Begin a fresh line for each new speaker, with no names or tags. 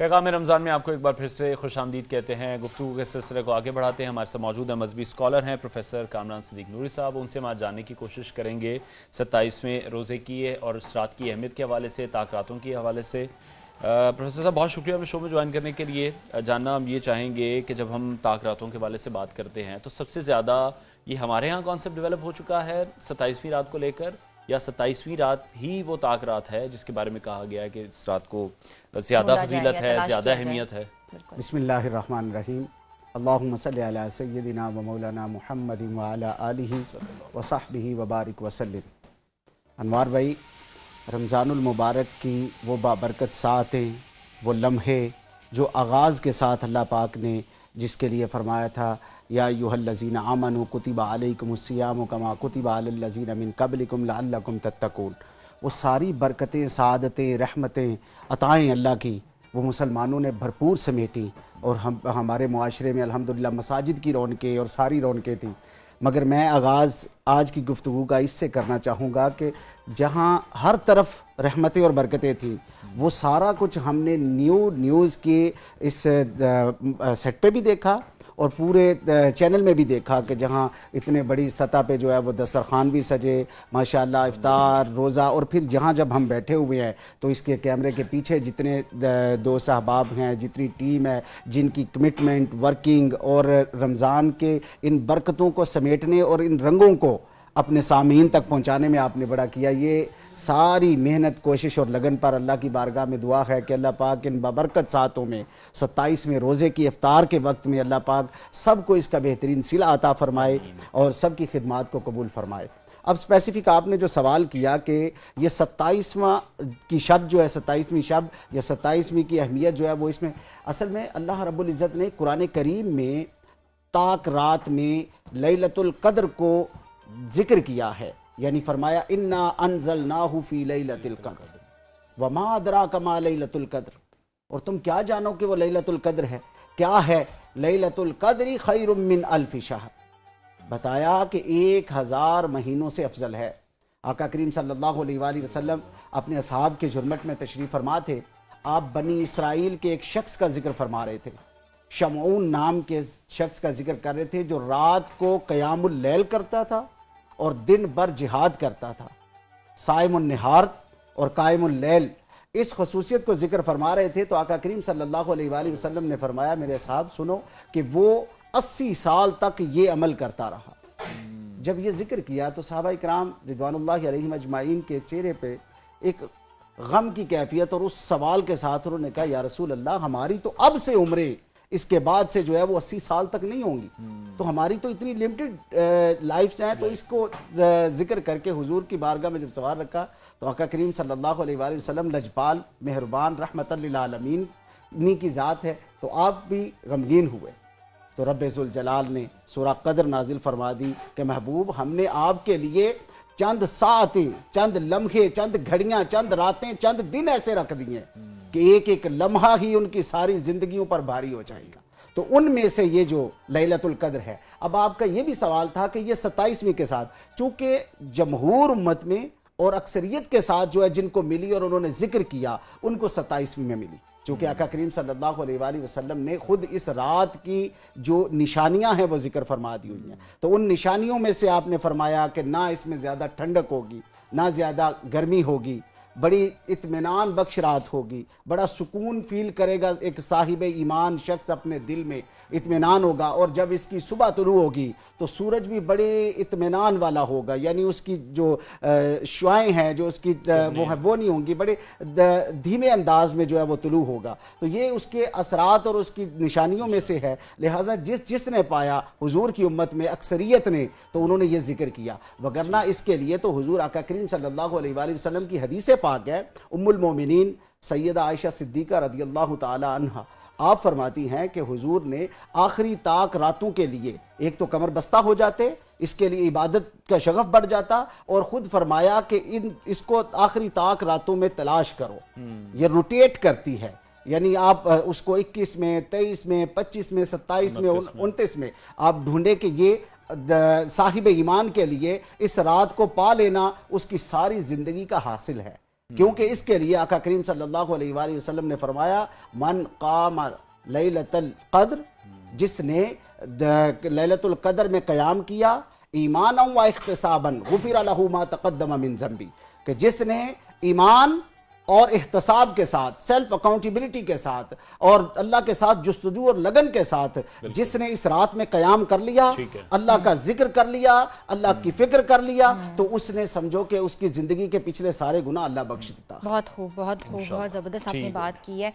پیغام رمضان میں آپ کو ایک بار پھر سے خوش آمدید کہتے ہیں۔ گفتگو کے سلسلے کو آگے بڑھاتے ہیں۔ ہمارے ساتھ موجود ہیں مذہبی اسکالر ہیں پروفیسر کامران صدیق نوری صاحب، ان سے ہم آج جاننے کی کوشش کریں گے 27ویں روزے کی اور اس رات کی اہمیت کے حوالے سے، تاک راتوں کے حوالے سے۔ پروفیسر صاحب بہت شکریہ ہمیں شو میں جوائن کرنے کے لیے۔ جاننا ہم یہ چاہیں گے کہ جب ہم تاک راتوں کے حوالے سے بات کرتے ہیں تو سب سے زیادہ یہ ہمارے ہاں کانسیپٹ ڈیولپ ہو چکا ہے 27ویں رات کو لے کر، یا 27ویں رات ہی وہ تاک رات ہے جس کے بارے میں کہا گیا ہے کہ اس رات کو زیادہ فضیلت ہے، زیادہ اہمیت ہے؟
بسم اللہ الرحمن الرحیم۔ اللہم صلی علی سیدنا و مولانا محمد وعلی آلہ وصحبہ وبارک وسلم۔ انوار بھائی، رمضان المبارک کی وہ بابرکت ساعتیں، وہ لمحے جو آغاز کے ساتھ اللہ پاک نے جس کے لیے فرمایا تھا یا ایھا الذین آمنوا کتب علیکم الصیام کما کتب علی الذین من قبلکم لعلکم تتقون، وہ ساری برکتیں، سعادتیں، رحمتیں، عطائیں اللہ کی وہ مسلمانوں نے بھرپور سمیٹی، اور ہمارے معاشرے میں الحمدللہ مساجد کی رونقیں اور ساری رونقیں تھیں۔ مگر میں آغاز آج کی گفتگو کا اس سے کرنا چاہوں گا کہ جہاں ہر طرف رحمتیں اور برکتیں تھیں، وہ سارا کچھ ہم نے نیوز کے اس سیٹ پہ بھی دیکھا اور پورے چینل میں بھی دیکھا کہ جہاں اتنے بڑی سطح پہ جو ہے وہ دسترخوان بھی سجے ماشاءاللہ، افطار، روزہ، اور پھر جہاں جب ہم بیٹھے ہوئے ہیں تو اس کے کیمرے کے پیچھے جتنے دوست احباب ہیں، جتنی ٹیم ہے، جن کی کمٹمنٹ، ورکنگ اور رمضان کے ان برکتوں کو سمیٹنے اور ان رنگوں کو اپنے سامعین تک پہنچانے میں آپ نے بڑا کیا، یہ ساری محنت، کوشش اور لگن پر اللہ کی بارگاہ میں دعا ہے کہ اللہ پاک ان بابرکت ساعتوں میں 27ویں روزے کی افطار کے وقت میں اللہ پاک سب کو اس کا بہترین صلہ عطا فرمائے اور سب کی خدمات کو قبول فرمائے۔ اب اسپیسیفک آپ نے جو سوال کیا کہ یہ 27واں کی شب جو ہے، 27ویں شب یا 27ویں کی اہمیت جو ہے وہ اس میں اصل میں اللہ رب العزت نے قرآن کریم میں تاک رات میں لیلۃ القدر کو ذکر کیا ہے، یعنی فرمایا انا انزلناہ فی لیلۃ القدر وما ادراک ما لیلۃ القدر، اور تم کیا جانو کہ وہ لیلۃ القدر ہے؟ کیا ہے؟ لیلۃ القدر خیر من الف شہر، بتایا کہ 1000 مہینوں سے افضل ہے۔ آقا کریم صلی اللہ علیہ وآلہ وسلم اپنے اصحاب کے جرمٹ میں تشریف فرما تھے، آپ بنی اسرائیل کے ایک شخص کا ذکر فرما رہے تھے، شمعون نام کے شخص کا ذکر کر رہے تھے، جو رات کو قیام اللیل کرتا تھا اور دن بھر جہاد کرتا تھا، صائم النہار اور قائم اللیل، اس خصوصیت کو ذکر فرما رہے تھے۔ تو آقا کریم صلی اللہ علیہ وآلہ وسلم نے فرمایا میرے اصحاب سنو کہ وہ 80 سال تک یہ عمل کرتا رہا۔ جب یہ ذکر کیا تو صحابہ کرام رضوان اللہ علیہم اجمعین کے چہرے پہ ایک غم کی کیفیت اور اس سوال کے ساتھ انہوں نے کہا یا رسول اللہ، ہماری تو اب سے عمریں اس کے بعد سے جو ہے وہ 80 سال تک نہیں ہوں گی، تو ہماری تو اتنی لمیٹڈ لائفز ہیں، تو اس کو ذکر کر کے حضور کی بارگاہ میں جب سوال رکھا تو آقا کریم صلی اللہ علیہ وآلہ وسلم لجپال، مہربان، رحمت للعالمین انہی کی ذات ہے، تو آپ بھی غمگین ہوئے۔ تو رب ذوالجلال نے سورہ قدر نازل فرما دی کہ محبوب، ہم نے آپ کے لیے چند ساعتیں، چند لمحے، چند گھڑیاں، چند راتیں، چند دن ایسے رکھ دیے کہ ایک ایک لمحہ ہی ان کی ساری زندگیوں پر بھاری ہو جائے گا، تو ان میں سے یہ جو لیلۃ القدر ہے۔ اب آپ کا یہ بھی سوال تھا کہ یہ 27ویں کے ساتھ، چونکہ جمہور امت میں اور اکثریت کے ساتھ جو ہے جن کو ملی اور انہوں نے ذکر کیا ان کو 27ویں میں ملی، چونکہ آقا کریم صلی اللہ علیہ وآلہ وسلم نے خود اس رات کی جو نشانیاں ہیں وہ ذکر فرما دی ہوئی ہیں، تو ان نشانیوں میں سے آپ نے فرمایا کہ نہ اس میں زیادہ ٹھنڈک ہوگی، نہ زیادہ گرمی ہوگی، بڑی اطمینان بخش رات ہوگی، بڑا سکون فیل کرے گا ایک صاحب ایمان شخص، اپنے دل میں اطمینان ہوگا، اور جب اس کی صبح طلوع ہوگی تو سورج بھی بڑے اطمینان والا ہوگا، یعنی اس کی جو شعائیں ہیں جو اس کی وہ نہیں ہوں گی، بڑے دھیمے انداز میں جو ہے وہ طلوع ہوگا، تو یہ اس کے اثرات اور اس کی نشانیوں میں سے ہے۔ لہٰذا جس نے پایا حضور کی امت میں اکثریت نے، تو انہوں نے یہ ذکر کیا، وگرنہ اس کے لیے تو حضور آقا کریم صلی اللہ علیہ وآلہ وسلم کی حدیث پاک ہے، ام المومنین سیدہ عائشہ صدیقہ رضی اللہ تعالی عنہا، آپ فرماتی ہیں کہ حضور نے آخری تاک راتوں کے لیے ایک تو کمر بستہ ہو جاتے، اس کے لیے عبادت کا شغف بڑھ جاتا، اور خود فرمایا کہ اس کو آخری تاک راتوں میں تلاش کرو، یہ روٹیٹ کرتی ہے، یعنی آپ اس کو 21 میں، 23 میں، 25 میں، 27 میں، 29 میں آپ ڈھونڈے کہ یہ صاحب ایمان کے لیے اس رات کو پا لینا اس کی ساری زندگی کا حاصل ہے۔ کیونکہ اس کے لیے آقا کریم صلی اللہ علیہ وآلہ وسلم نے فرمایا من قام لیلۃ القدر، جس نے لیلۃ القدر میں قیام کیا ایمانا و احتسابا غفر لہ ما تقدم من ذنبی، کہ جس نے ایمان اور احتساب کے ساتھ، سیلف اکاؤنٹیبلٹی کے ساتھ اور اللہ کے ساتھ جستجو اور لگن کے ساتھ جس نے اس رات میں قیام کر لیا، اللہ کا ذکر کر لیا، اللہ کی فکر کر لیا، تو اس نے سمجھو کہ اس کی زندگی کے پچھلے سارے گناہ اللہ بخش دیتا۔
بہت خوب، بہت خوب، بہت زبردست آپ نے بات کی ہے۔